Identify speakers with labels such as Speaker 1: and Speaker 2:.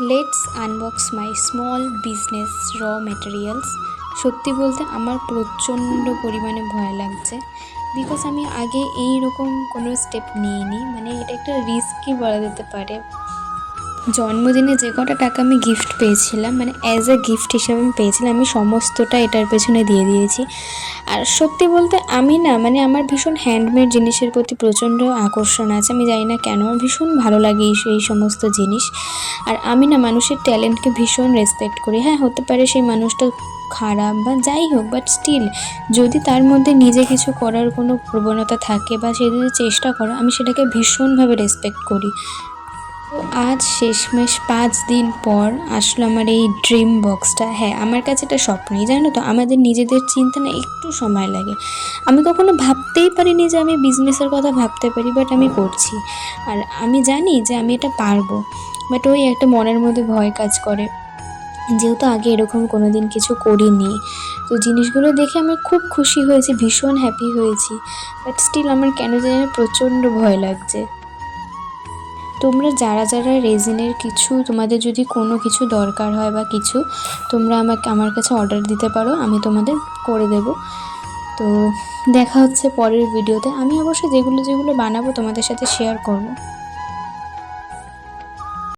Speaker 1: Let's unbox my small business র materials. সত্যি বলতে আমার প্রচণ্ড পরিমাণে ভয় লাগছে, বিকজ আমি আগে এই রকম কোনো স্টেপ নিইনি। মানে এটা একটা রিস্কই বলা যেতে পারে। জন্মদিনে যে কটা টাকা আমি গিফট পেয়েছিলাম, মানে অ্যাজ এ গিফট হিসেবে আমি পেয়েছিলাম, আমি সমস্তটা এটার পেছনে দিয়ে দিয়েছি। আর সত্যি বলতে আমি না, মানে আমার ভীষণ হ্যান্ডমেড জিনিসের প্রতি প্রচণ্ড আকর্ষণ আছে। আমি জানি না কেন, আমার ভীষণ ভালো লাগে এই সমস্ত জিনিস। আর আমি না মানুষের ট্যালেন্টকে ভীষণ রেসপেক্ট করি। হ্যাঁ, হতে পারে সেই মানুষটা খারাপ বা যাই হোক, বাট স্টিল যদি তার মধ্যে নিজে কিছু করার কোনো প্রবণতা থাকে বা সে যদি চেষ্টা করে, আমি সেটাকে ভীষণভাবে রেসপেক্ট করি। তো আজ শেষমেশ 5 দিন পর আসলো আমার এই ড্রিম বক্সটা। হ্যাঁ, আমার কাছে এটা স্বপ্নই, জানো তো, আমাদের নিজেদের চিন্তা না একটু সময় লাগে। আমি কখনো ভাবতেই পারিনি যে আমি বিজনেসের কথা ভাবতে পারি, বাট আমি করছি। আর আমি জানি যে আমি এটা পারবো, বাট ওই একটা মনের মধ্যে ভয় কাজ করে, যেহেতু আগে এরকম কোনো দিন কিছু করিনি। তো জিনিসগুলো দেখে আমি খুব খুশি হয়েছি, ভীষণ হ্যাপি হয়েছি, বাট স্টিল আমার কেন জানি না প্রচণ্ড ভয় লাগছে। তোমরা যারা যারা রেজিনের কিছু, তোমাদের যদি কোনো কিছু দরকার হয় বা কিছু, তোমরা আমার কাছে অর্ডার দিতে পারো, আমি তোমাদের করে দেব। তো দেখা হচ্ছে পরের ভিডিওতে। আমি অবশ্য যেগুলো যেগুলো বানাবো তোমাদের সাথে শেয়ার করব।